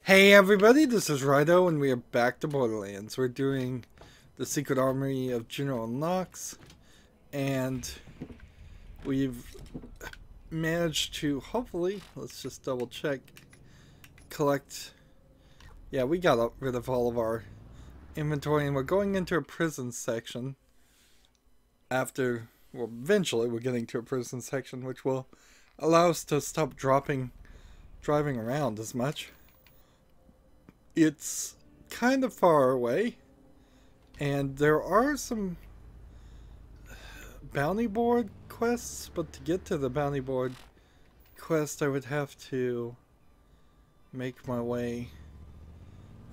Hey everybody, this is Rydo and we are back to Borderlands. We're doing the Secret Armory of General Knox, and we've managed to, hopefully, let's just double check, collect, yeah, we got rid of all of our inventory, and we're going into a prison section after, well, eventually we're getting to a prison section which will allow us to stop driving around as much. It's kind of far away, and there are some bounty board quests, but to get to the bounty board quest I would have to make my way,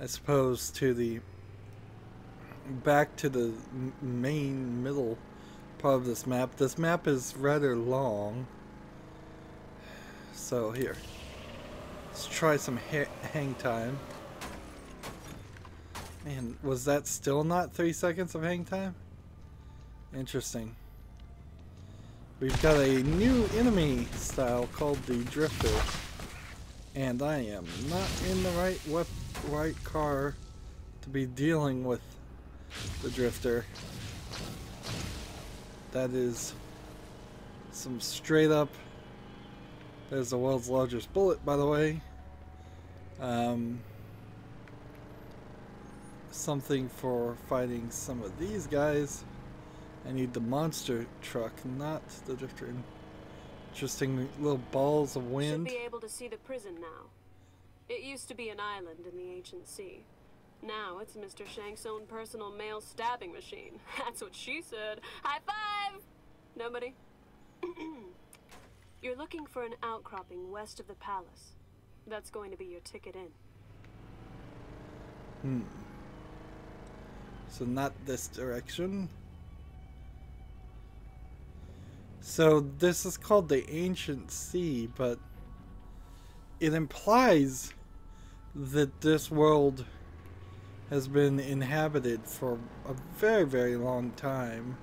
I suppose, to back to the main middle part of this map. This map is rather long, so here, let's try some hang time. Man, was that still not 3 seconds of hang time? Interesting. We've got a new enemy style called the Drifter, and I am not in the right car to be dealing with the Drifter. That is some straight up. There's the world's largest bullet, by the way. Something for fighting some of these guys. I need the monster truck, not the Drifter. Interesting little balls of wind. Should be able to see the prison now. It used to be an island in the ancient sea. Now it's Mr. Shank's own personal male stabbing machine. That's what she said. High five! Nobody? You're looking for an outcropping west of the palace. That's going to be your ticket in. So not this direction. So this is called the Ancient Sea, but it implies that this world has been inhabited for a very, very long time.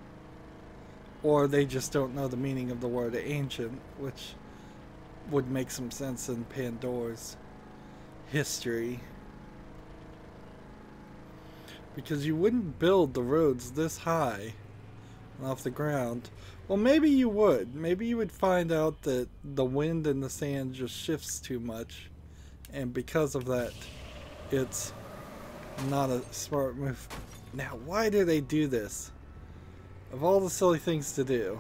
Or they just don't know the meaning of the word ancient, which would make some sense in Pandora's history. Because you wouldn't build the roads this high off the ground. Well, maybe you would. Maybe you would find out that the wind and the sand just shifts too much, and because of that, it's not a smart move. Now, why do they do this? Of all the silly things to do,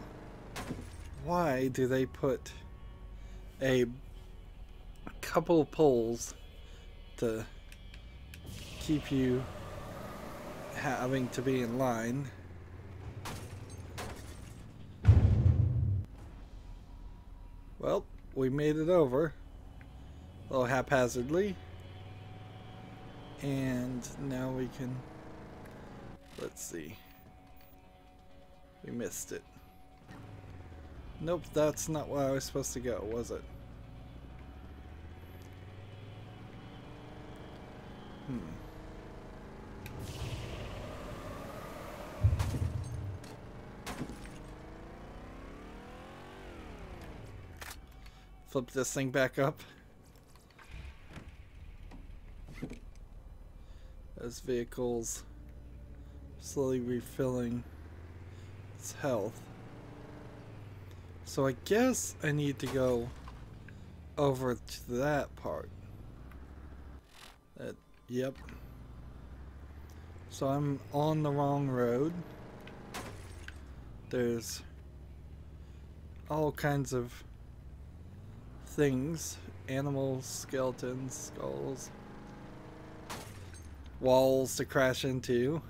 why do they put a couple of poles to keep you having to be in line? Well, we made it over a little haphazardly, and now we can, let's see, we missed it. Nope, that's not where I was supposed to go, was it? Flip this thing back up. As vehicles slowly refilling its health. So I guess I need to go over to that part. Yep. So I'm on the wrong road. There's all kinds of things, animals, skeletons, skulls, walls to crash into.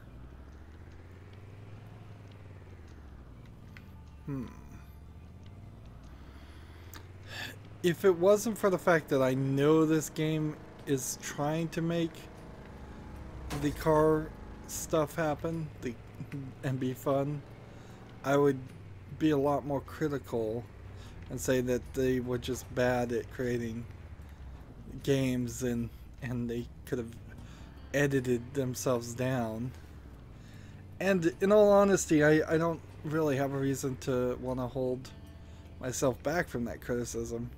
If it wasn't for the fact that I know this game is trying to make the car stuff happen and be fun, I would be a lot more critical and say that they were just bad at creating games and they could have edited themselves down. And in all honesty, I don't really have a reason to want to hold myself back from that criticism.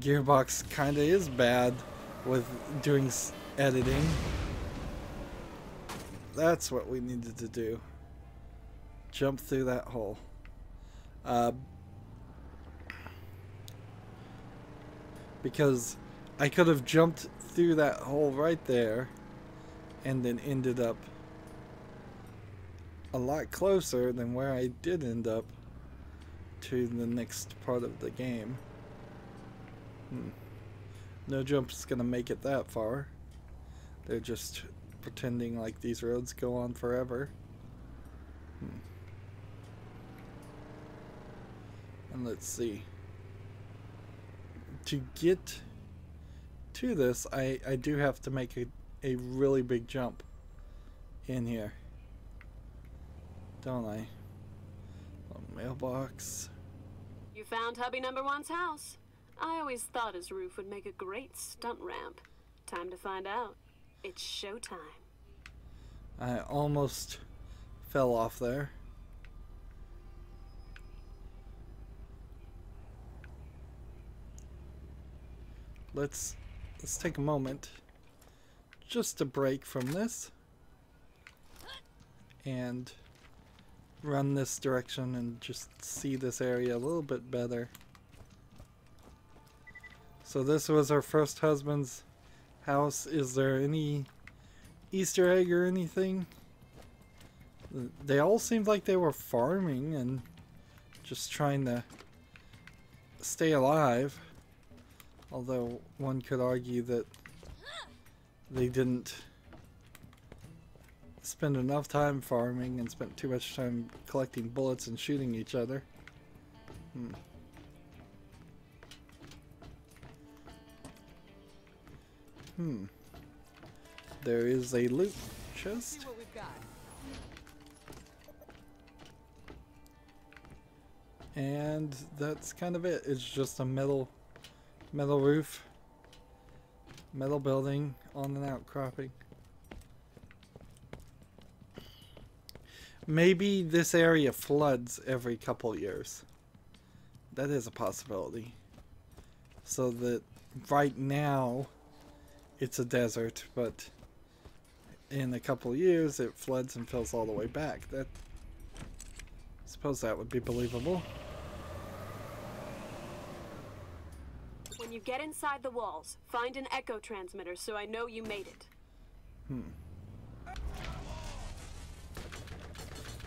Gearbox kinda is bad with doing editing. That's what we needed to do. Jump through that hole. Because I could have jumped through that hole right there and then ended up a lot closer than where I did end up to the next part of the game. No jump's gonna make it that far. They're just pretending like these roads go on forever. And let's see. To get to this, I do have to make a really big jump in here. Don't I? A mailbox. You found hubby number one's house. I always thought his roof would make a great stunt ramp. Time to find out. It's showtime. I almost fell off there. Let's take a moment just to break from this and run this direction and just see this area a little bit better. So this was our first husband's house. Is there any Easter egg or anything? They all seemed like they were farming and just trying to stay alive. Although one could argue that they didn't spend enough time farming and spent too much time collecting bullets and shooting each other. There is a loot chest. See what we've got. And that's kind of it. It's just a metal roof, metal building on an outcropping. Maybe this area floods every couple years. That is a possibility. So that right now it's a desert, but in a couple years it floods and fills all the way back. I suppose that would be believable. When you get inside the walls, find an echo transmitter so I know you made it.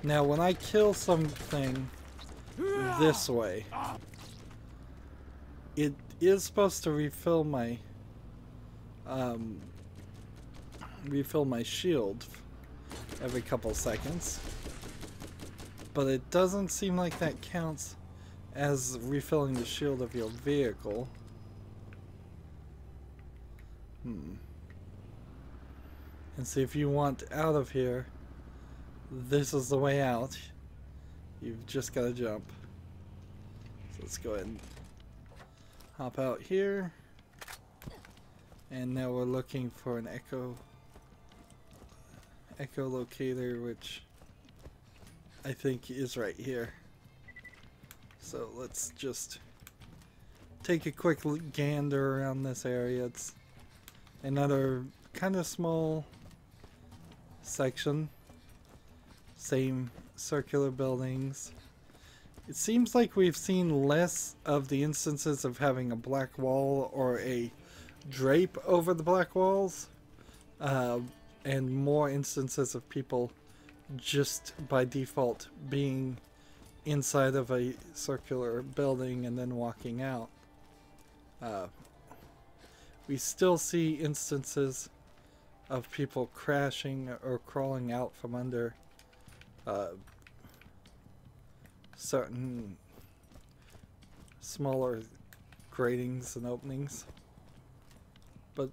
Now when I kill something this way, it is supposed to refill my shield every couple seconds, but it doesn't seem like that counts as refilling the shield of your vehicle. And see, if you want out of here, this is the way out. You've just got to jump. So let's go ahead and hop out here. And now we're looking for an echolocator, which I think is right here. So let's just take a quick gander around this area. It's another kind of small section. Same circular buildings. It seems like we've seen less of the instances of having a black wall or a drape over the black walls, and more instances of people just by default being inside of a circular building and then walking out. We still see instances of people crashing or crawling out from under certain smaller gratings and openings. But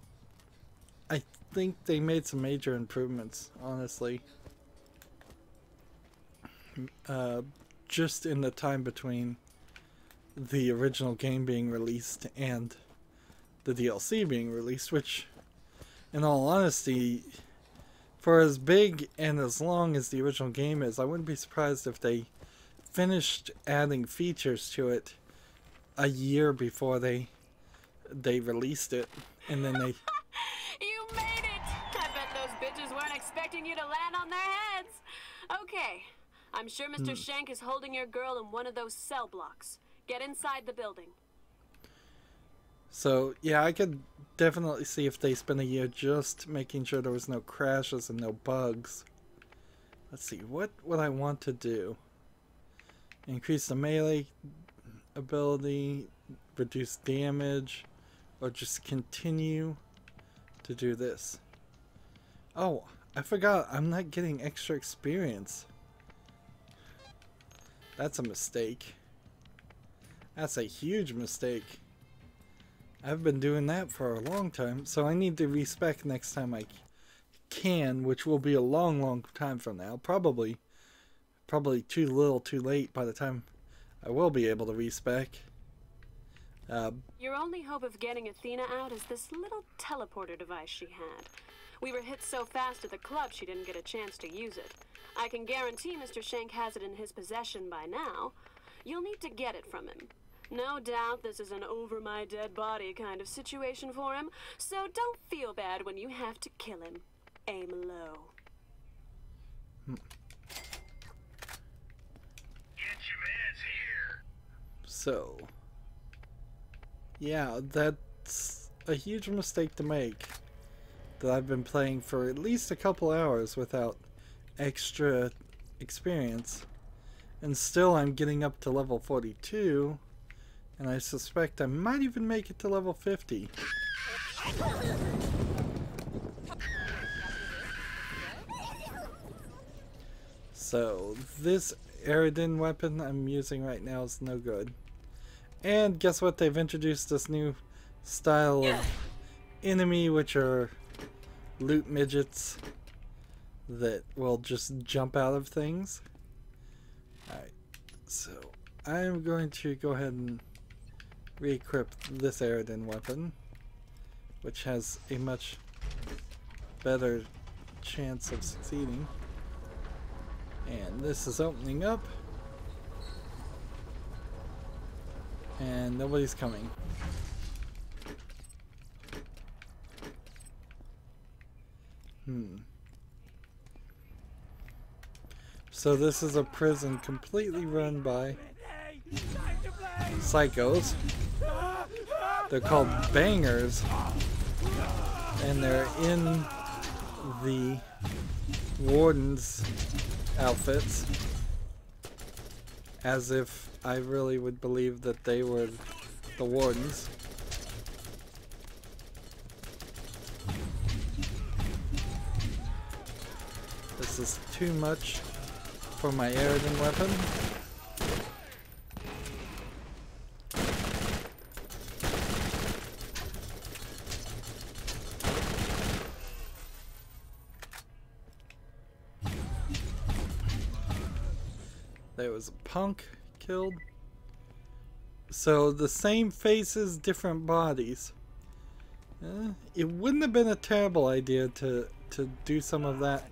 I think they made some major improvements, honestly. Just in the time between the original game being released and the DLC being released, which, in all honesty, for as big and as long as the original game is, I wouldn't be surprised if they finished adding features to it a year before they released it, and then they monsters weren't expecting you to land on their heads. Okay, I'm sure Mr. Shank is holding your girl in one of those cell blocks. Get inside the building. So, yeah, I could definitely see if they spent a year just making sure there was no crashes and no bugs. Let's see, what would I want to do? Increase the melee ability, reduce damage, or just continue to do this. Oh, I forgot, I'm not getting extra experience. That's a mistake. That's a huge mistake. I've been doing that for a long time, so I need to respec next time I can, which will be a long, long time from now. Probably too little, too late by the time I will be able to respec. Your only hope of getting Athena out is this little teleporter device she had. We were hit so fast at the club she didn't get a chance to use it. I can guarantee Mr. Shank has it in his possession by now. You'll need to get it from him. No doubt this is an over my dead body kind of situation for him, so don't feel bad when you have to kill him. Aim low. Get your mans here. So, yeah, that's a huge mistake to make. That I've been playing for at least a couple hours without extra experience. And still I'm getting up to level 42. And I suspect I might even make it to level 50. So, this Aridin weapon I'm using right now is no good. And guess what? They've introduced this new style of enemy, which are loot midgets that will just jump out of things. Alright, so I'm going to go ahead and re-equip this Aridin weapon, which has a much better chance of succeeding. And this is opening up, and nobody's coming. So this is a prison completely run by psychos. They're called bangers, and they're in the warden's outfits, as if I really would believe that they were the wardens. This is too much for my Aridin weapon. There was a punk killed. So the same faces, different bodies. It wouldn't have been a terrible idea to do some of that.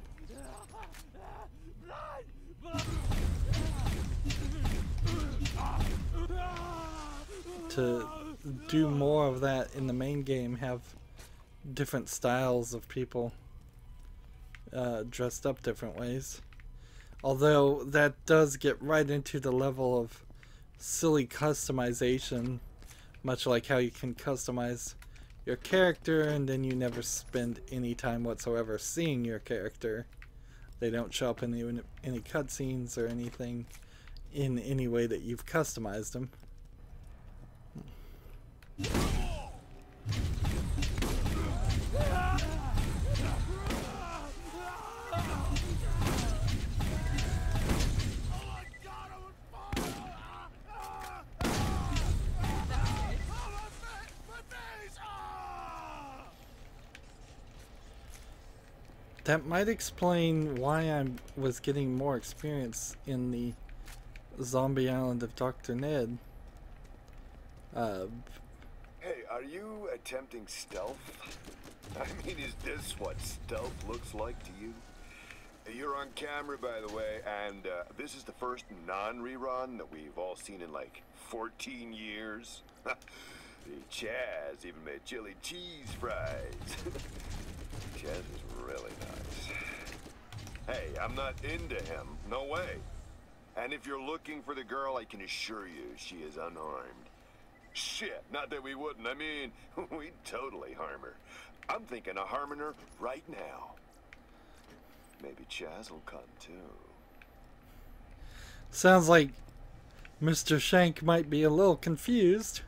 To do more of that in the main game, have different styles of people dressed up different ways. Although that does get right into the level of silly customization, much like how you can customize your character and then you never spend any time whatsoever seeing your character. They don't show up in any cutscenes or anything in any way that you've customized them. That might explain why I was getting more experience in the Zombie Island of Dr. Ned. Hey, are you attempting stealth? I mean, is this what stealth looks like to you? You're on camera, by the way, and this is the first non-rerun that we've all seen in like 14 years. Chaz even made chili cheese fries. Chaz was really nice. I'm not into him. No way. And if you're looking for the girl, I can assure you she is unharmed. Shit, not that we wouldn't. I mean, we'd totally harm her. I'm thinking of harming her right now. Maybe Chaz will come too. Sounds like Mr. Shank might be a little confused.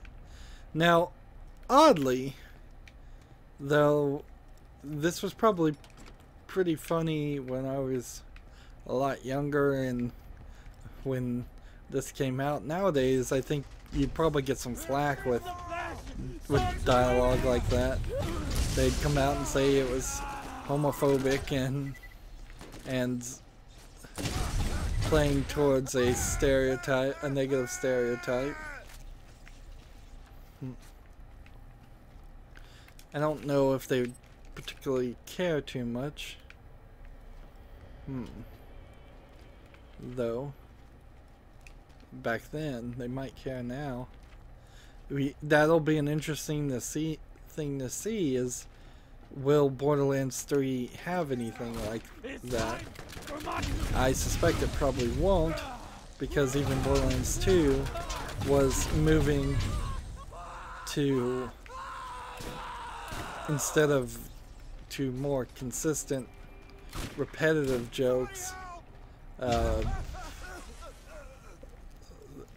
Now, oddly, though, this was probably pretty funny when I was a lot younger and when this came out. Nowadays, I think you'd probably get some flack with dialogue like that. They'd come out and say it was homophobic and playing towards a stereotype, a negative stereotype. I don't know if they would particularly care too much. Though, back then, they might care now. That'll be an interesting thing to see is, will Borderlands 3 have anything like that? I suspect it probably won't, because even Borderlands 2 was moving to, instead of to more consistent, repetitive jokes,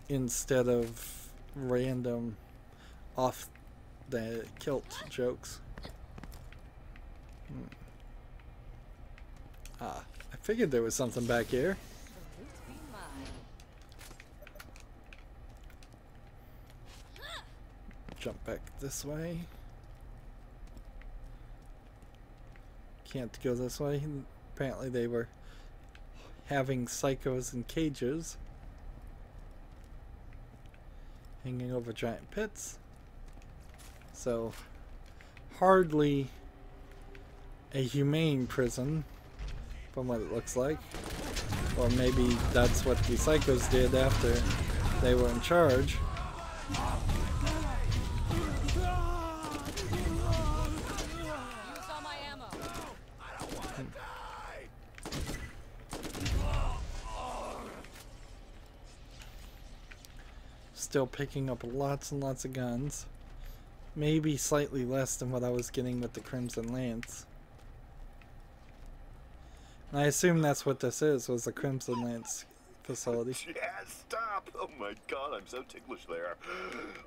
instead of random off the kilt jokes. I figured there was something back here. Jump back this way. Can't go this way. Apparently they were having psychos in cages, hanging over giant pits. So, hardly a humane prison, from what it looks like. Or maybe that's what the psychos did after they were in charge. Still picking up lots and lots of guns. Maybe slightly less than what I was getting with the Crimson Lance. And I assume that's what this is, was the Crimson Lance facility. Yeah, stop! Oh my god, I'm so ticklish there.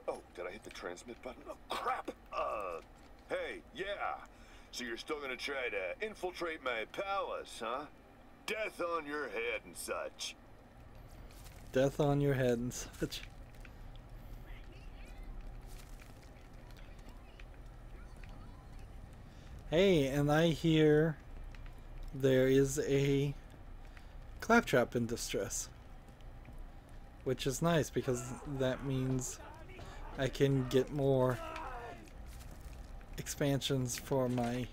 Oh, did I hit the transmit button? Oh, crap! Hey, yeah. So you're still gonna try to infiltrate my palace, huh? Death on your head and such. Death on your head and such. Hey, and I hear there is a claptrap in distress, which is nice because that means I can get more expansions for my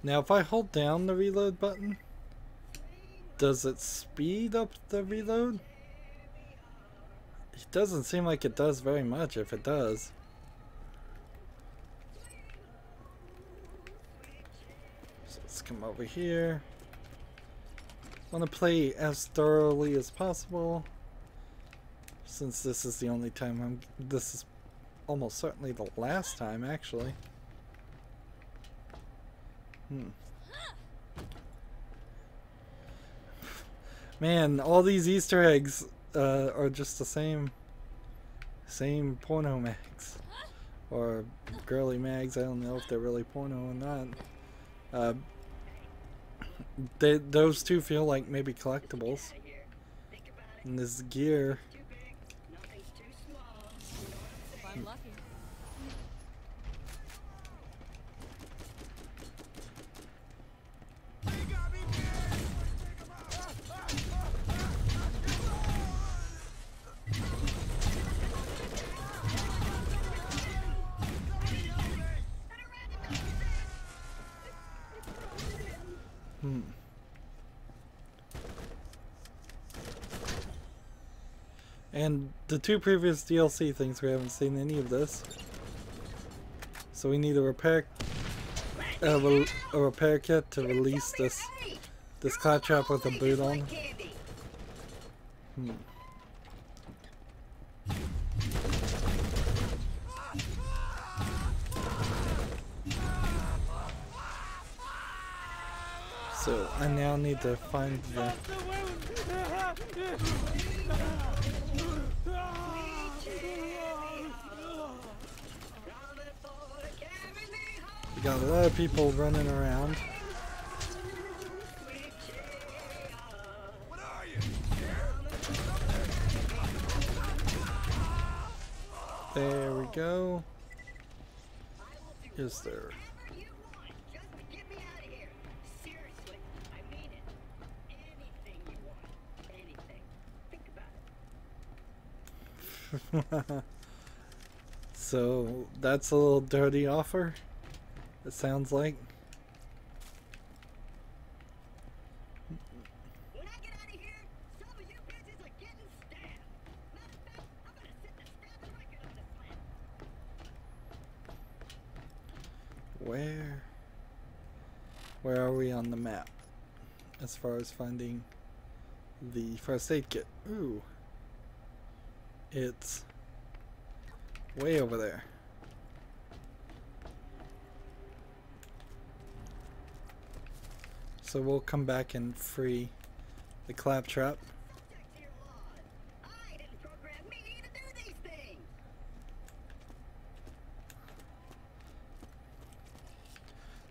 Now, if I hold down the reload button, does it speed up the reload? It doesn't seem like it does very much if it does. So let's come over here. I want to play as thoroughly as possible, since this is the only time this is almost certainly the last time, actually. Man, all these Easter eggs are just the same porno mags or girly mags. I don't know if they're really porno or not. Those two feel like maybe collectibles. And this gear. Hmm. And the two previous DLC things, we haven't seen any of this. So we need a repair kit to release this claptrap with a boot on. Hmm. So I now need to find the... We got a lot of people running around. There we go. Is there? So that's a little dirty offer, it sounds like. When I get out of here, some of you bitches are getting stabbed. Matter of fact, I'm gonna set the stabbing record on this planet. Where are we on the map as far as finding the first aid kit? Ooh. It's way over there. So we'll come back and free the claptrap. Subject to your laws. I didn't program me to do these things.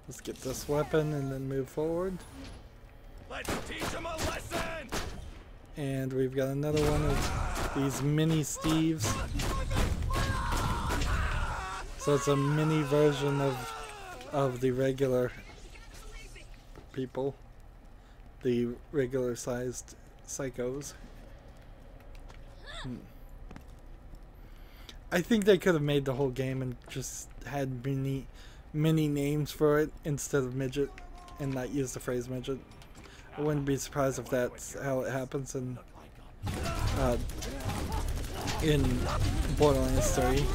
Let's get this weapon and then move forward. Let's teach him a lesson! And we've got another one of these mini Steves. So it's a mini version of the regular people, the regular sized psychos. I think they could have made the whole game and just had mini names for it instead of midget and not use the phrase midget. I wouldn't be surprised if that's how it happens in Borderlands 3.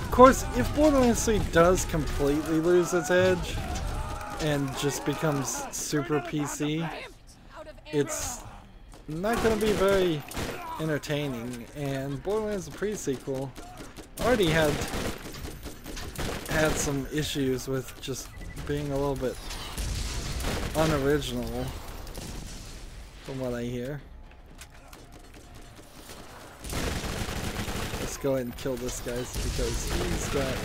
Of course, if Borderlands 3 does completely lose its edge and just becomes super PC, it's not going to be very entertaining. And Borderlands, the pre-sequel, already had some issues with just being a little bit unoriginal, from what I hear. Let's go ahead and kill this guy because he's got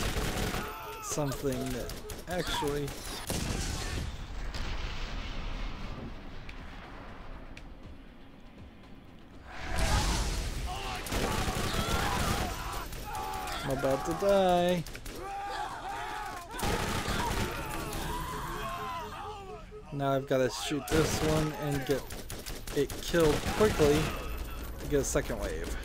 something that actually... I'm about to die. Now I've got to shoot this one and get it killed quickly to get a second wave.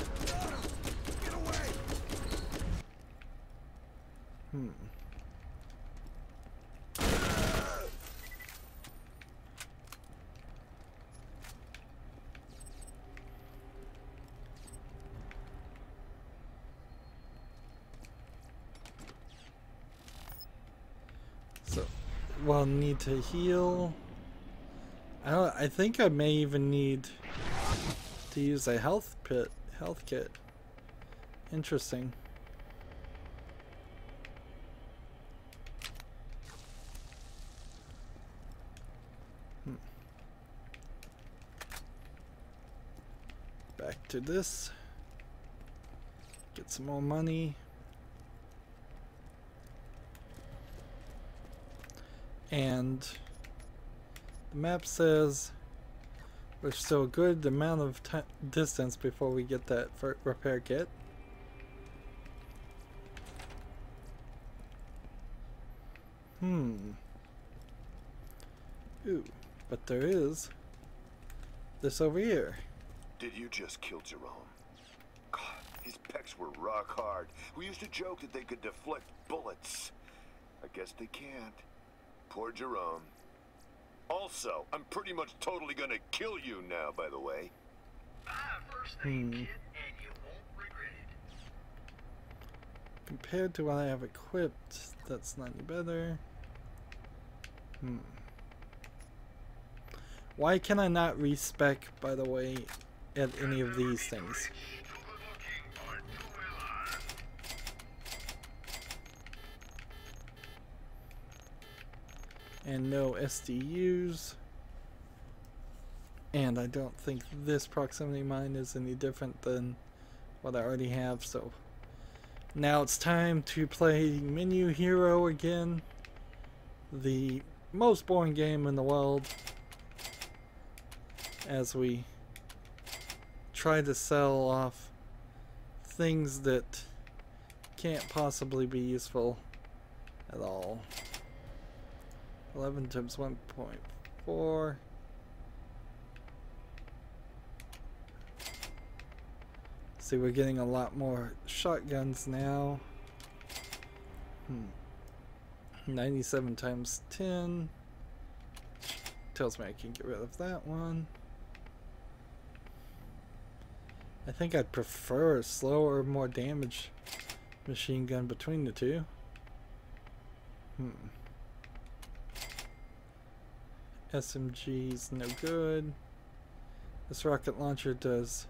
So, we'll need to heal. I think I may even need to use a health kit. Interesting. Back to this. Get some more money. And the map says we're still a good amount of distance before we get that repair kit. Ooh, but there is this over here. Did you just kill Jerome? God, his pecs were rock hard. We used to joke that they could deflect bullets. I guess they can't. Poor Jerome. Also, I'm pretty much totally gonna kill you now, by the way. First aid kit, and you won't regret it. Compared to what I have equipped, that's not any better. Why can I not respec, by the way, at any of these things? And no SDUs. And I don't think this proximity mine is any different than what I already have, so now it's time to play Menu Hero again. The most boring game in the world, as we try to sell off things that can't possibly be useful at all. 11 times 1.4. See, we're getting a lot more shotguns now. 97 times 10. Tells me I can get rid of that one. I think I'd prefer a slower, more damage machine gun between the two. SMG's no good. This rocket launcher does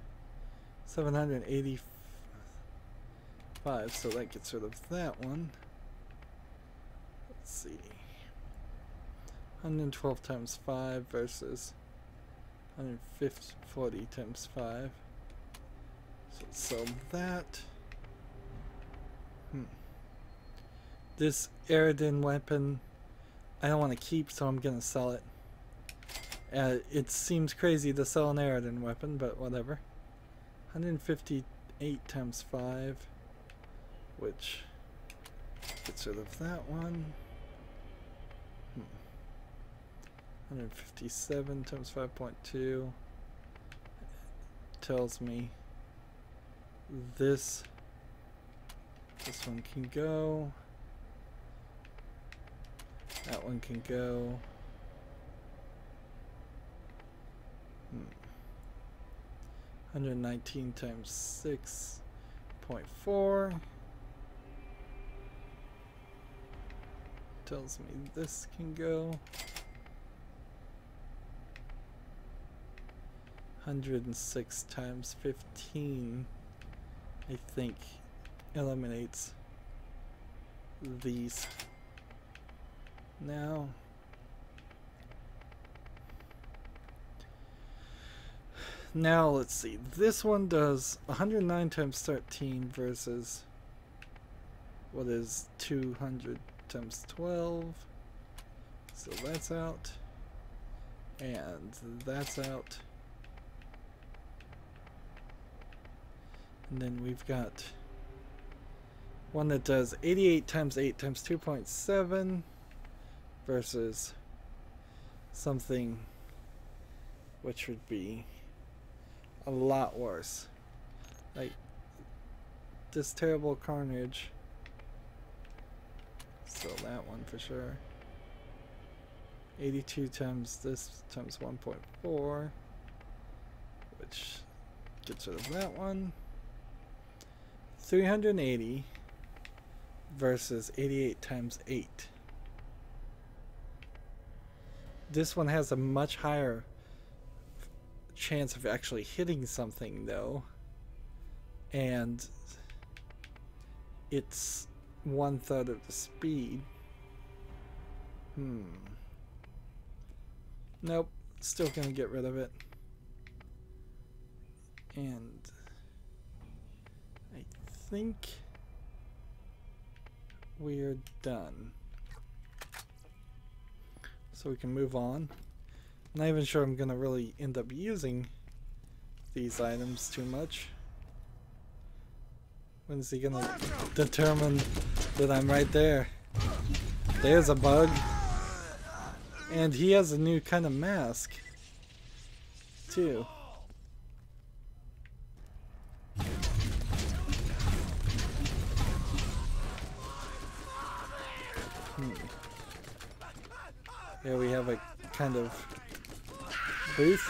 785, so that gets rid of that one. Let's see. 112 times 5 versus 140 times 5. So let's sell that. This Aridin weapon I don't want to keep, so I'm gonna sell it. It seems crazy to sell an Aridin weapon, but whatever. 158 times 5, which gets rid of that one. 157 times 5.2 tells me this one can go, that one can go. 119 times 6.4 tells me this can go. 106 times 15 I think eliminates these. Now let's see, this one does 109 times 13 versus what is 200 times 12, so that's out, and that's out, and then we've got one that does 88 times 8 times 2.7 versus something which would be a lot worse, like this terrible carnage. So that one for sure. 82 times this times 1.4, which gets rid of that one. 380 versus 88 times 8. This one has a much higher chance of actually hitting something though, and it's 1/3 of the speed. Nope, still gonna get rid of it, and I think we're done, so we can move on. Not even sure I'm gonna really end up using these items too much. When is he gonna determine that I'm right there? There's a bug. And he has a new kind of mask too. Here we have a kind of booth.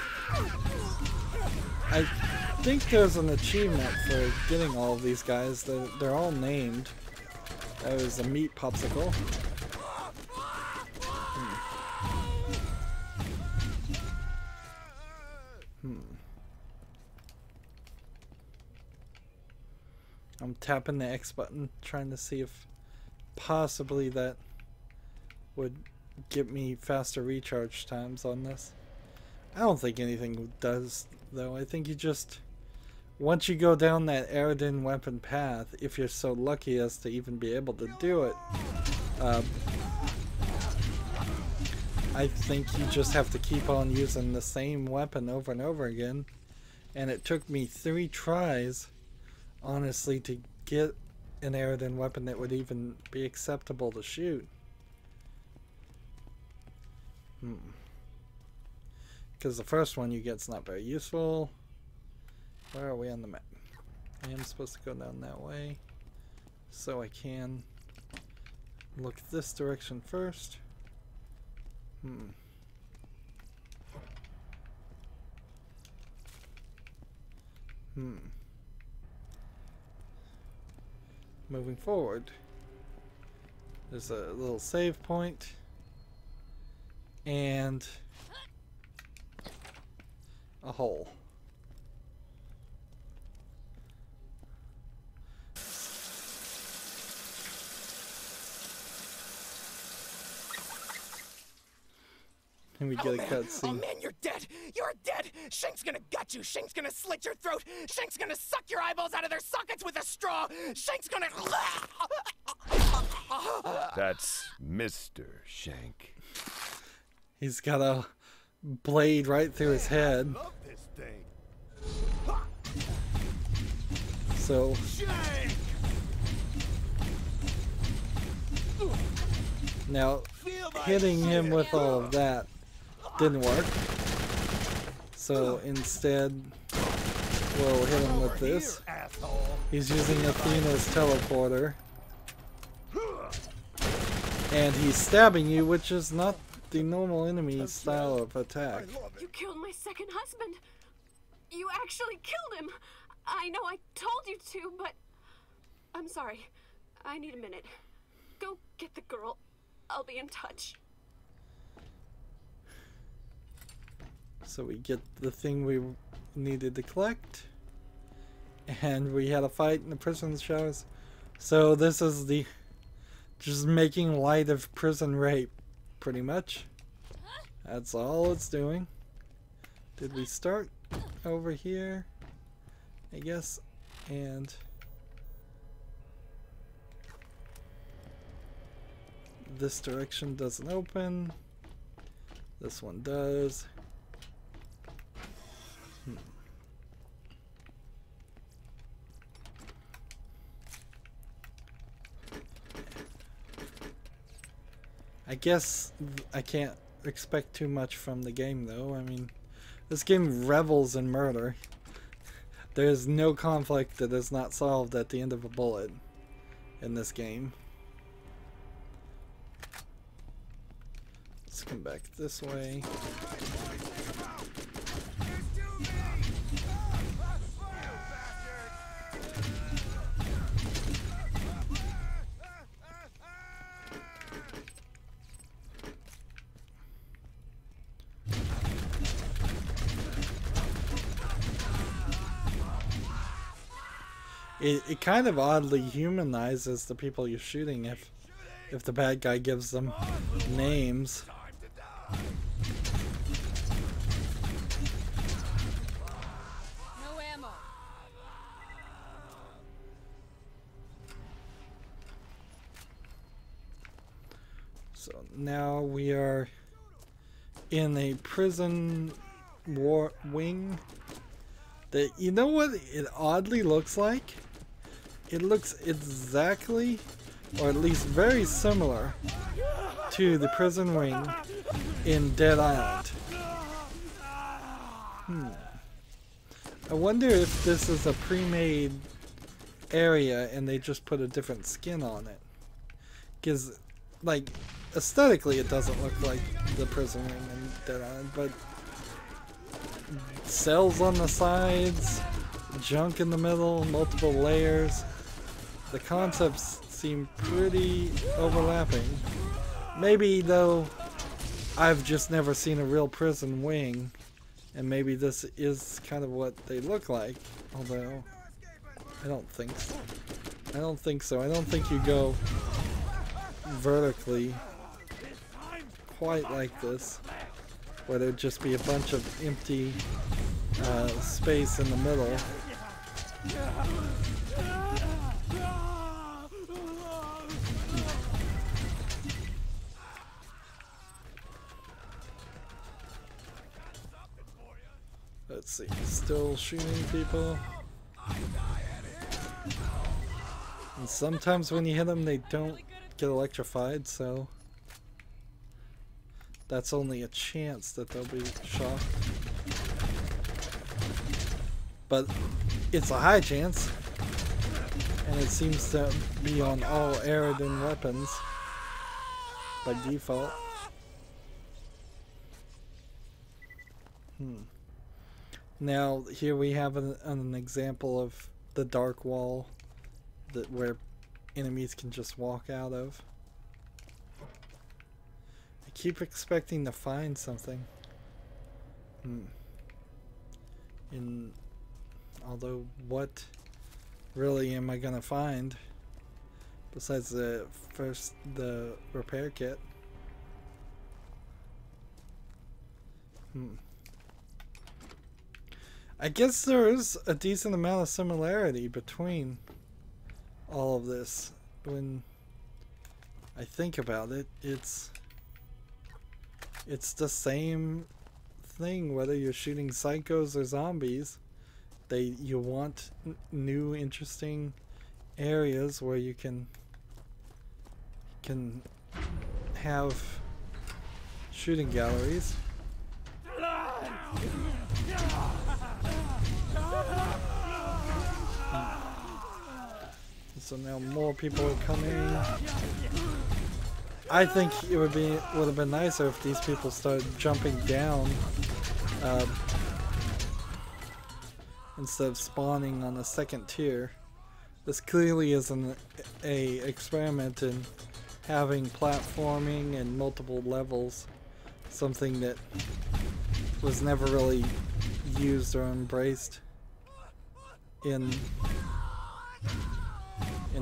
I think there's an achievement for getting all of these guys. They're all named. That was a meat popsicle. I'm tapping the X button, trying to see if possibly that would get me faster recharge times on this. I don't think anything does, though. I think you just, once you go down that Aridin weapon path, if you're so lucky as to even be able to do it, I think you just have to keep on using the same weapon over and over again. And it took me 3 tries, honestly, to get an Aridin weapon that would even be acceptable to shoot. Because the first one you get's not very useful. Where are we on the map? I am supposed to go down that way, so I can look this direction first. Moving forward, there's a little save point and a hole. And we get a cutscene. Oh man, you're dead! You're dead! Shank's gonna gut you! Shank's gonna slit your throat! Shank's gonna suck your eyeballs out of their sockets with a straw! Shank's gonna... That's Mr. Shank. He's got a blade right through his head. Love this thing. So Shank! now Feel my hitting him shit. with all of that didn't work. So instead we'll hit him with this. Here, asshole. He's using Athena's teleporter. And he's stabbing you, which is not the normal enemy style of attack. You killed my second husband. You actually killed him. I know I told you to, but I'm sorry. I need a minute. Go get the girl. I'll be in touch. So we get the thing we needed to collect. And we had a fight in the prison showers. So this is the just making light of prison rape, pretty much. That's all it's doing. Did we start over here? I guess. And this direction doesn't open. This one does. I guess I can't expect too much from the game, though. I mean, this game revels in murder. There's no conflict that is not solved at the end of a bullet in this game. Let's come back this way. It kind of oddly humanizes the people you're shooting if the bad guy gives them names. No ammo. So now we are in a prison wing that, you know what it oddly looks like? It looks exactly, or at least very similar, to the prison wing in Dead Island. I wonder if this is a pre-made area and they just put a different skin on it. Because, like, aesthetically it doesn't look like the prison wing in that on it, but cells on the sides, junk in the middle, multiple layers. The concepts seem pretty overlapping. Maybe, though, I've just never seen a real prison wing, and maybe this is kind of what they look like, although I don't think so. I don't think so. I don't think you go vertically quite like this, where there'd just be a bunch of empty space in the middle. Let's see, still shooting people. And sometimes when you hit them, they don't get electrified, so that's only a chance that they'll be shocked. But it's a high chance, and it seems to be on all Aridin weapons by default. Now here we have an example of the dark wall that where enemies can just walk out of. I keep expecting to find something. Although what really am I gonna find besides the repair kit? I guess there is a decent amount of similarity between all of this. When I think about it, it's the same thing whether you're shooting psychos or zombies. You want new interesting areas where you can have shooting galleries. So now more people are coming. I think it would have been nicer if these people started jumping down instead of spawning on a second tier. This clearly is an experiment in having platforming and multiple levels, something that was never really used or embraced in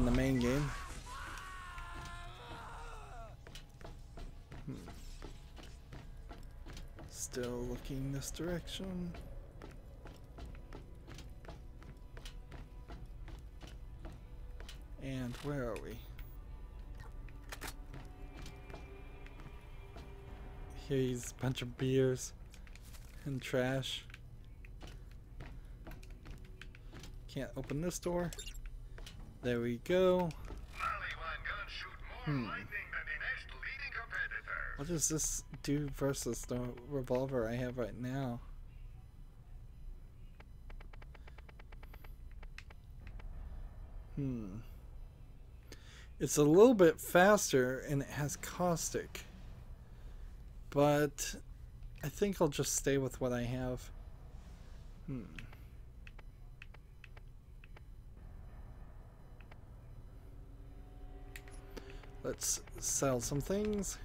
the main game. Still looking this direction. And where are we? Here's a bunch of beers and trash. Can't open this door. There we go. What does this do versus the revolver I have right now? It's a little bit faster and it has caustic. But I think I'll just stay with what I have. Let's sell some things.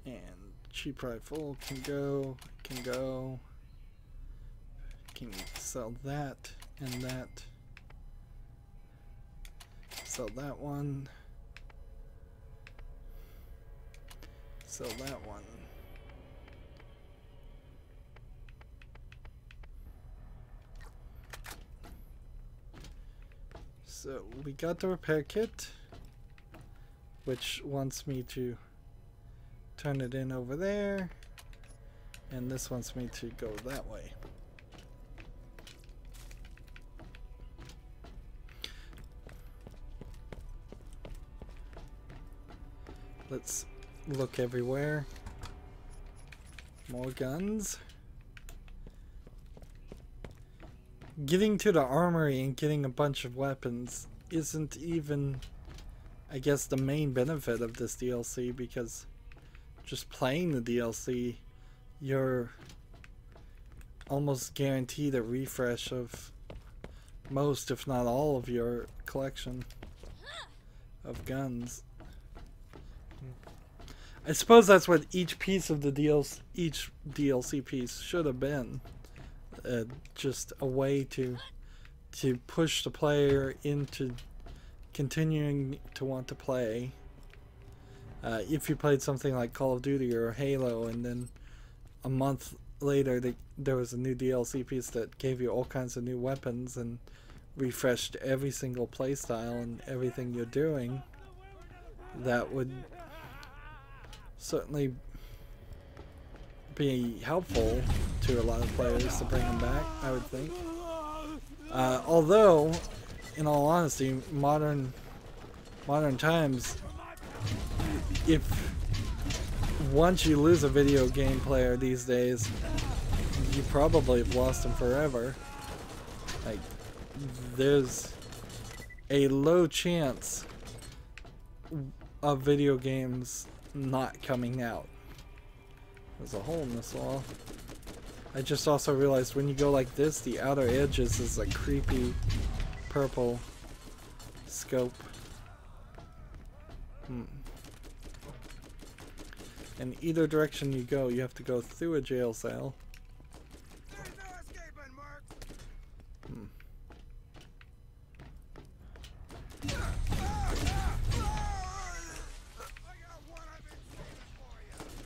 And cheap rifle can go. Can sell that and that. Sell that one. Sell that one. So we got the repair kit, which wants me to turn it in over there, and this wants me to go that way. Let's look everywhere. More guns. Getting to the armory and getting a bunch of weapons isn't even, I guess, the main benefit of this DLC, because just playing the DLC, you're almost guaranteed a refresh of most, if not all, of your collection of guns. I suppose that's what each piece of the each DLC piece should have been. Just a way to push the player into continuing to want to play. If you played something like Call of Duty or Halo, and then a month later there was a new DLC piece that gave you all kinds of new weapons and refreshed every single playstyle and everything you're doing, that would certainly be helpful to a lot of players to bring them back, I would think. Although, in all honesty, modern times, if once you lose a video game player these days, you probably have lost them forever. Like, there's a low chance of video games not coming out. There's a hole in this wall. I just also realized when you go like this, the outer edges is a creepy purple scope. In either direction you go, you have to go through a jail cell.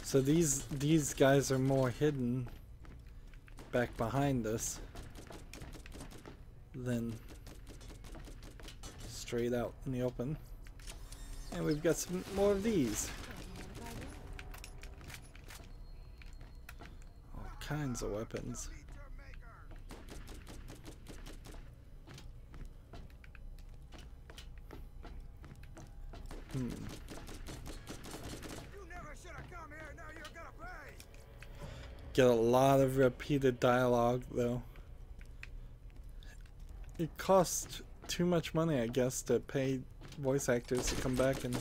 So these guys are more hidden back behind us than straight out in the open. And we've got some more of these. All kinds of weapons. Get a lot of repeated dialogue, though. It costs too much money, I guess, to pay voice actors to come back and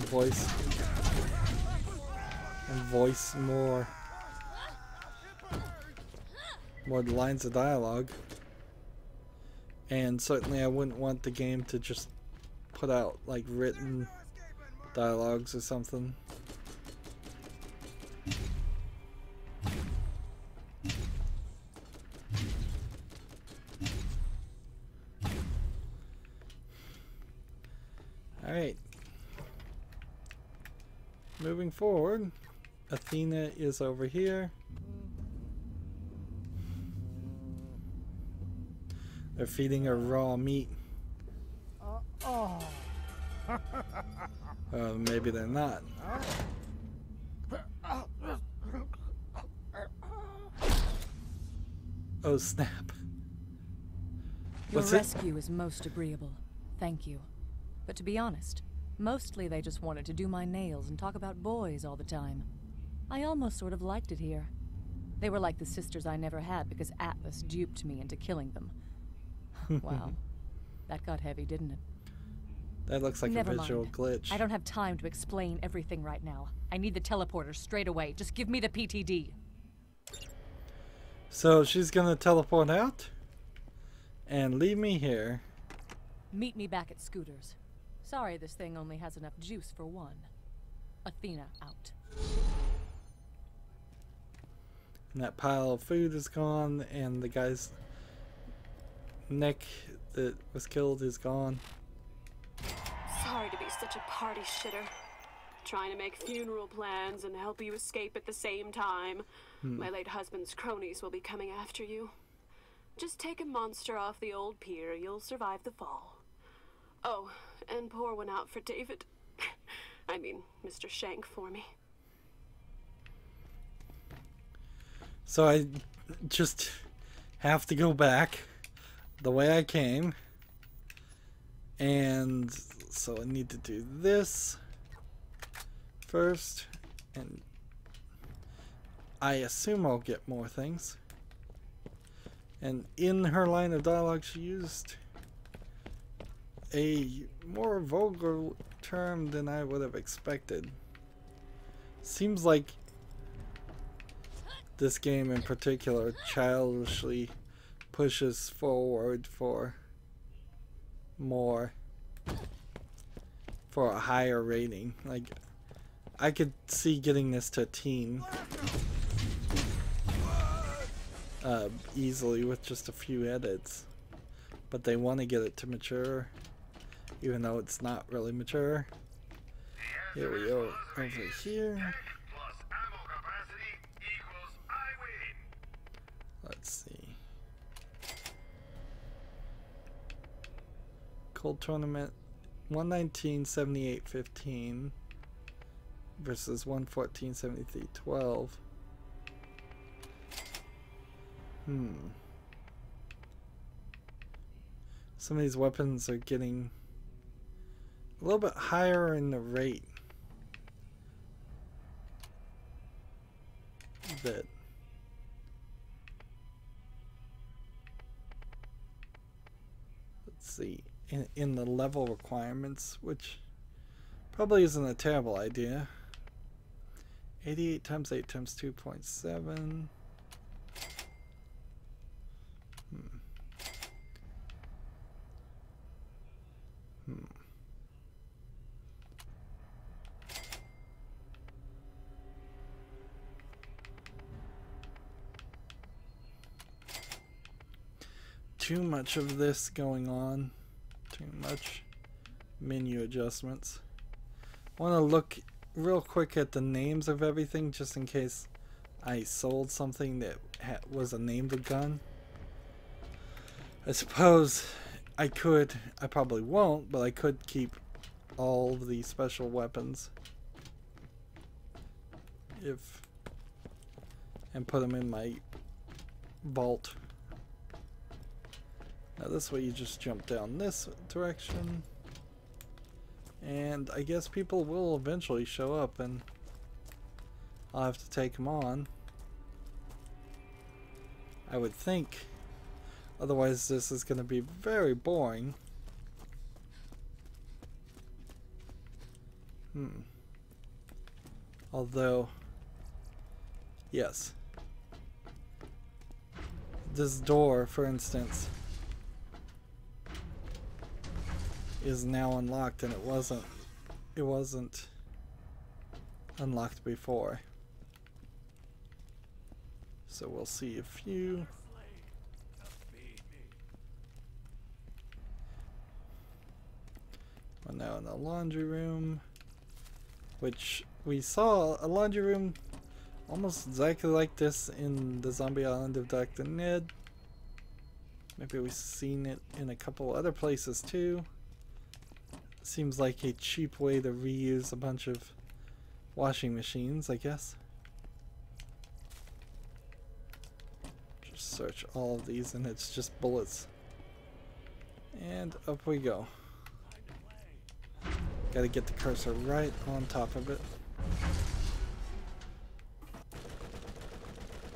voice more lines of dialogue. And certainly I wouldn't want the game to just put out like written dialogues or something. Alright. Moving forward, Athena is over here. They're feeding her raw meat. Maybe they're not. Oh snap. Your rescue is most agreeable. Thank you. But to be honest, mostly they just wanted to do my nails and talk about boys all the time. I almost sort of liked it here. They were like the sisters I never had because Atlas duped me into killing them. Wow. That got heavy, didn't it? That looks like Never a visual mind. glitch. I don't have time to explain everything right now. I need the teleporter straight away. Just give me the PTD. So she's gonna teleport out and leave me here. Meet me back at Scooter's. Sorry this thing only has enough juice for one. Athena out. And that pile of food is gone, and the guy's neck that was killed is gone. Sorry to be such a party shitter. Trying to make funeral plans and help you escape at the same time. My late husband's cronies will be coming after you. Just take a monster off the old pier, you'll survive the fall. Oh, and pour one out for David. I mean, Mr. Shank for me. So I just have to go back the way I came. And so I need to do this first. And I assume I'll get more things. And in her line of dialogue, she used a more vulgar term than I would have expected. Seems like this game in particular childishly pushes forward for more, for a higher rating. Like, I could see getting this to a teen easily with just a few edits, but they want to get it to mature, even though it's not really mature. Here we go, over here. Let's see. Cold tournament 119.78.15 versus 114.73.12. Some of these weapons are getting a little bit higher in the rate. That let's see, in the level requirements, which probably isn't a terrible idea. 88 times 8 times 2.7. Too much of this going on. Too much menu adjustments. I want to look real quick at the names of everything just in case I sold something that was a named gun. I suppose I could, I probably won't, but I could keep all of the special weapons and put them in my vault. Now this way you just jump down this direction, and I guess people will eventually show up and I'll have to take them on, I would think. Otherwise this is going to be very boring. Although, yes, this door, for instance, is now unlocked, and it wasn't unlocked before. So we'll see a few. We're now in the laundry room, which we saw a laundry room almost exactly like this in the Zombie Island of Dr. Ned. Maybe we've seen it in a couple other places too. Seems like a cheap way to reuse a bunch of washing machines, I guess. Just search all of these and it's just bullets. And up we go. Gotta get the cursor right on top of it.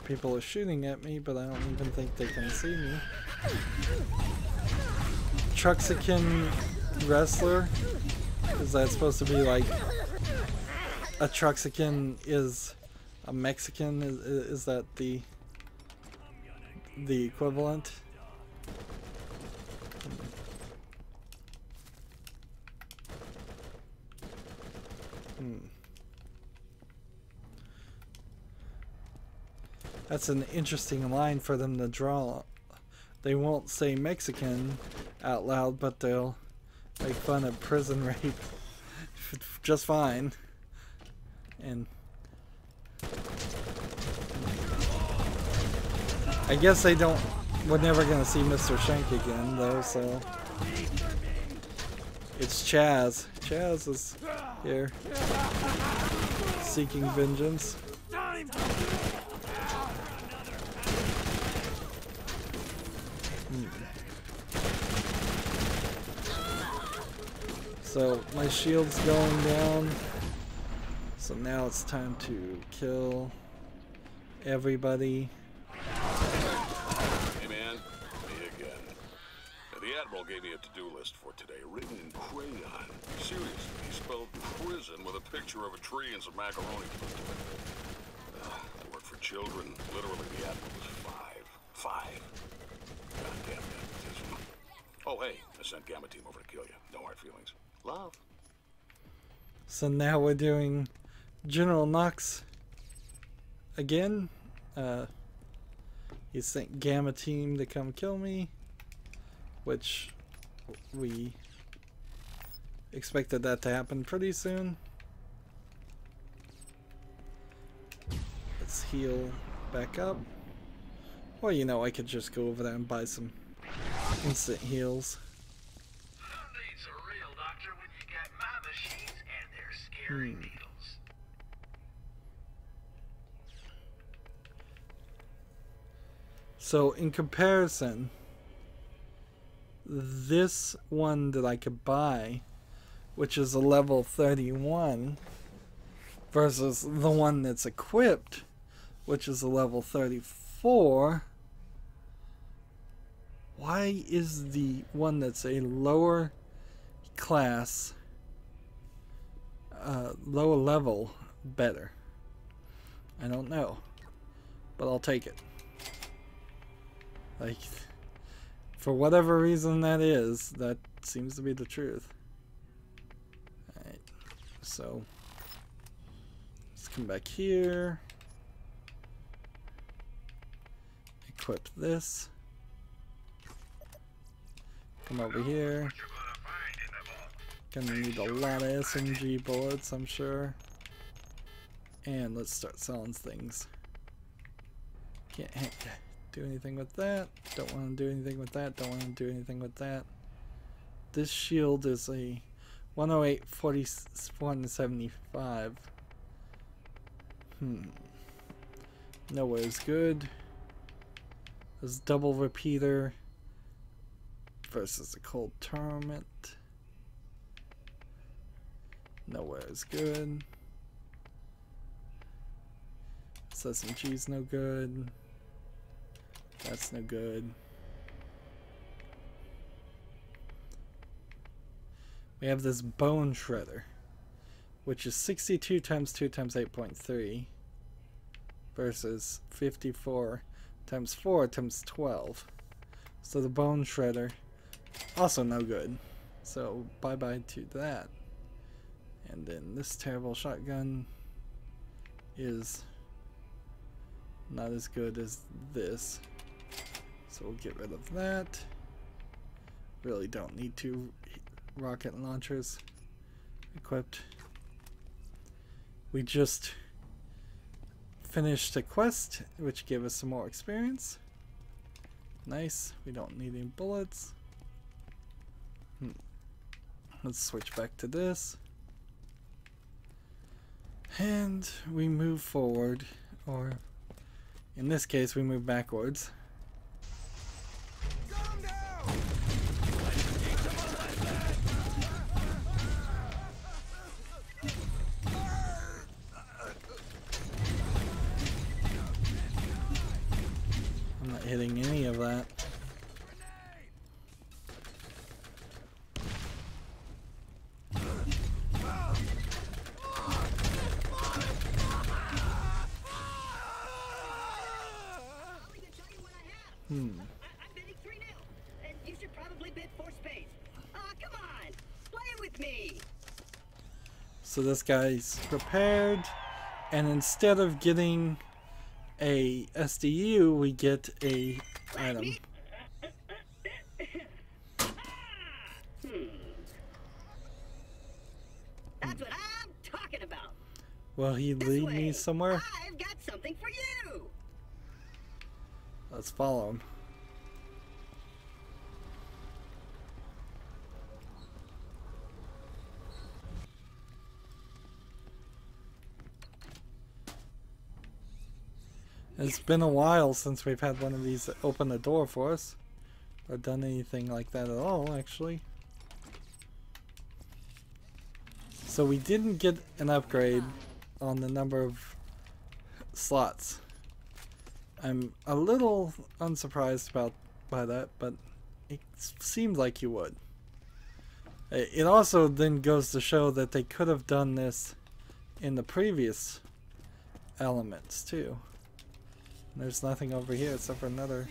People are shooting at me, but I don't even think they can see me. Truxican wrestler? Is that supposed to be like a Truxican is a Mexican? Is that the equivalent? That's an interesting line for them to draw. They won't say Mexican out loud, but they'll make fun of prison rape just fine. And I guess they don't, we're never gonna see Mr. Shank again though, so it's Chaz. Chaz is here seeking vengeance. So my shield's going down, so now it's time to kill everybody. Hey man, me again. The Admiral gave me a to-do list for today, written in crayon. Seriously, he spelled prison boxes in with a picture of a tree and some macaroni. I work for children. Literally, the apple was five. Goddamn nepotism. Oh, hey, I sent Gamma Team over to kill you. No hard feelings. Love. So now we're doing General Knox again. He sent Gamma Team to come kill me, which we expected that to happen pretty soon. Let's heal back up. Well, you know, I could just go over there and buy some instant heals. Who needs a real doctor when you got my machines and their scary needles? So in comparison, this one that I could buy, which is a level 31, versus the one that's equipped, which is a level 34, why is the one that's a lower class, lower level better? I don't know, but I'll take it. Like, for whatever reason that is, that seems to be the truth. Alright, so let's come back here. Equip this. Come over here. Gonna need a lot of SMG bullets, I'm sure. And let's start selling things. Can't do anything with that. Don't want to do anything with that. Don't want to do anything with that. This shield is a 108, 475. Nowhere is good. This double repeater versus a cold tournament. Nowhere is good. This SMG's no good. That's no good. We have this bone shredder, which is 62 times 2 times 8.3 versus 54 times 4 times 12. So the bone shredder, also no good. So bye bye to that. And then this terrible shotgun is not as good as this. So we'll get rid of that. Really don't need 2 rocket launchers equipped. We just finished a quest, which gave us some more experience. Nice. We don't need any bullets. Let's switch back to this. And we move forward, or in this case, we move backwards. I'm not hitting any of that. I'm bidding 3-0, and you should probably bid for space. Come on, play with me. So this guy's prepared, and instead of getting a SDU, we get a item. That's what I'm talking about. Will he lead me way. somewhere? I've got something for you. Let's follow him. It's been a while since we've had one of these open the door for us, or done anything like that at all, actually. So we didn't get an upgrade on the number of slots. I'm a little unsurprised by that, but it seemed like you would. It also then goes to show that they could have done this in the previous elements too. There's nothing over here except for another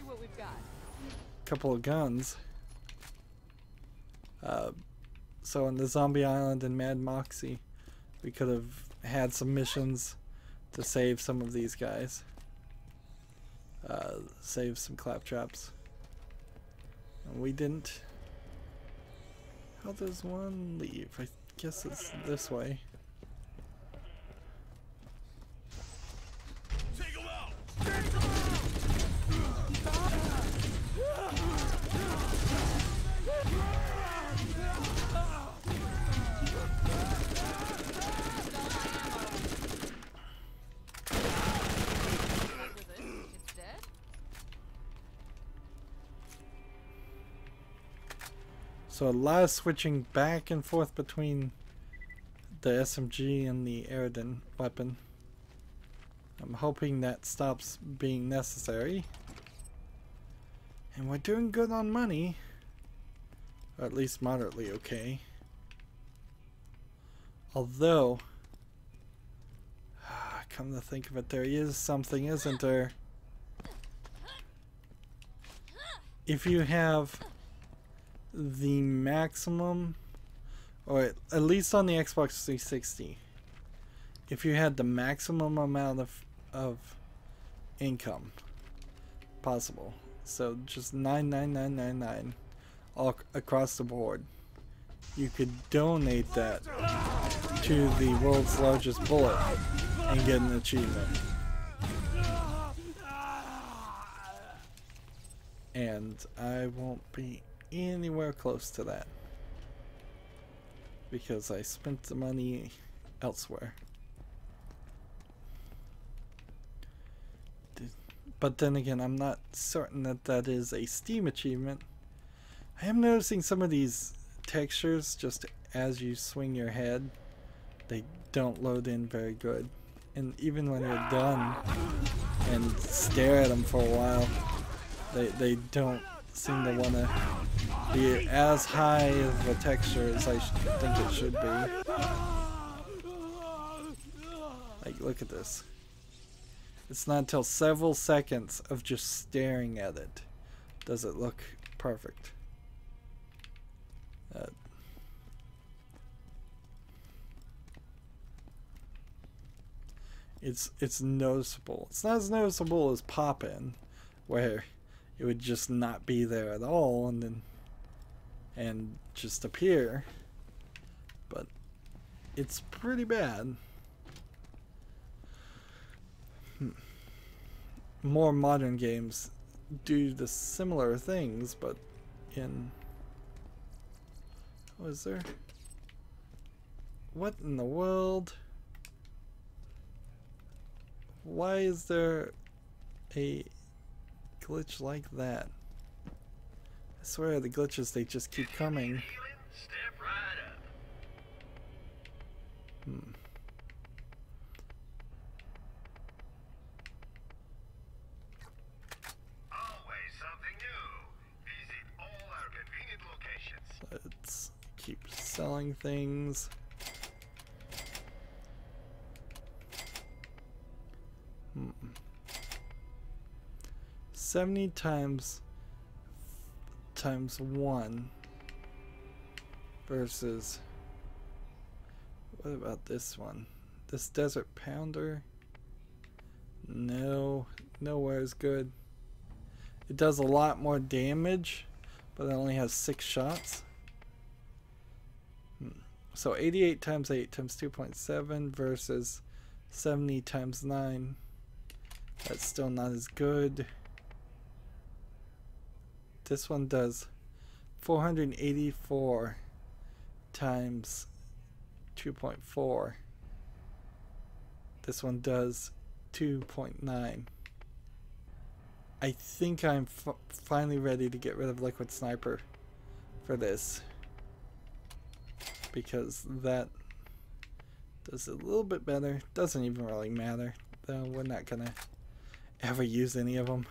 couple of guns. So in the Zombie Island and Mad Moxie, we could have had some missions to save some of these guys. Save some claptraps. And we didn't. How does one leave? I guess it's this way. So a lot of switching back and forth between the SMG and the Aridin weapon. I'm hoping that stops being necessary. And we're doing good on money. Or at least moderately okay. Although, come to think of it, there is something, isn't there? If you have the maximum, or at least on the Xbox 360, if you had the maximum amount of income possible, so just 99999 all across the board, you could donate that to the world's largest bullet and get an achievement. And I won't be anywhere close to that because I spent the money elsewhere. But then again, I'm not certain that that is a Steam achievement. I am noticing some of these textures, just as you swing your head, they don't load in very good. And even when you're done and stare at them for a while, they don't seem to want to be as high of a texture as I think it should be. Like, look at this. It's not until several seconds of just staring at it does it look perfect. It's noticeable. It's not as noticeable as Pop-In, where it would just not be there at all and just appear, but it's pretty bad. More modern games do the similar things, but in what is there? What in the world? Why is there a glitch like that? I swear the glitches, they just keep coming. Step right up. Always something new. Visit all our convenient locations. Let's keep selling things. 70 times 1 versus, what about this one? This Desert Pounder? No, nowhere is good. It does a lot more damage, but it only has 6 shots. So 88 times 8 times 2.7 versus 70 times 9. That's still not as good. This one does 484 times 2.4. This one does 2.9. I think I'm finally ready to get rid of Liquid Sniper for this, because that does a little bit better. Doesn't even really matter, though. We're not gonna ever use any of them.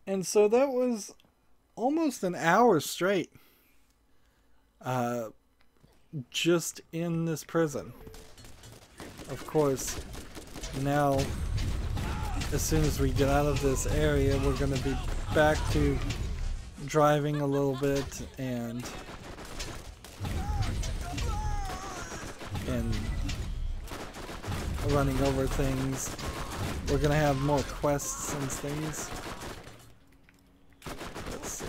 And so that was almost an hour straight. Just in this prison. Of course, now, as soon as we get out of this area, we're going to be back to driving a little bit and running over things. We're going to have more quests and things. Let's see.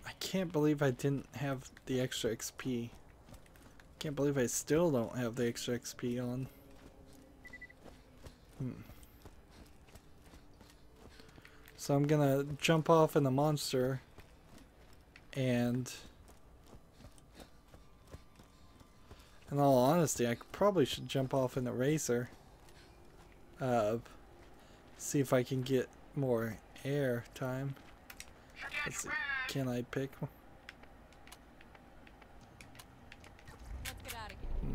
I can't believe I didn't have the extra XP. Can't believe I still don't have the extra XP on. So I'm gonna jump off in the monster and in all honesty, I probably should jump off in the racer. See if I can get more air time. Let's see. Can I pick one? Let's get out of here.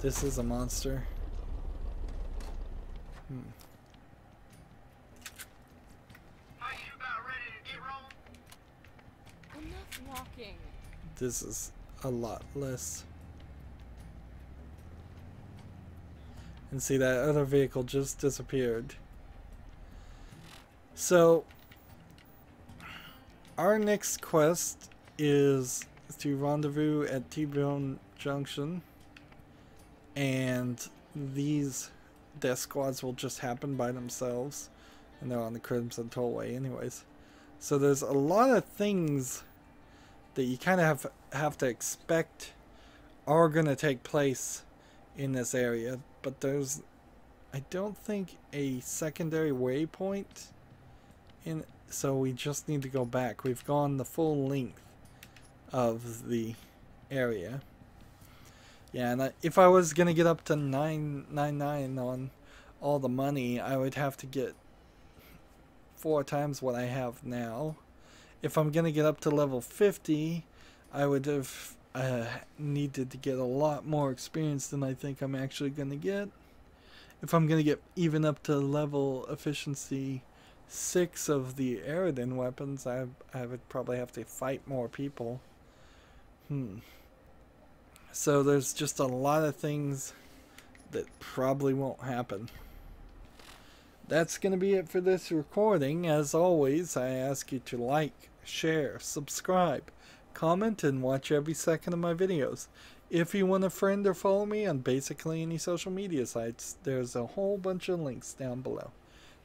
This is a monster. Are you about ready to get rolling? Enough walking. This is a lot less. And see, that other vehicle just disappeared. So, our next quest is to rendezvous at T-Bone Junction. And these death squads will just happen by themselves. And they're on the Crimson Tollway anyways. So there's a lot of things that you kind of have to expect are going to take place in this area. But there's, I don't think, a secondary waypoint in, so we just need to go back. We've gone the full length of the area. Yeah, and if I was going to get up to 999 on all the money, I would have to get 4 times what I have now. If I'm going to get up to level 50, I would have needed to get a lot more experience than I think I'm actually going to get. If I'm going to get even up to level efficiency 6 of the Aridin weapons, I would probably have to fight more people. So there's just a lot of things that probably won't happen. That's going to be it for this recording. As always, I ask you to like, share, subscribe, comment, and watch every second of my videos. If you want to friend or follow me on basically any social media sites, there's a whole bunch of links down below.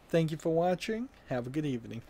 Thank you for watching. Have a good evening.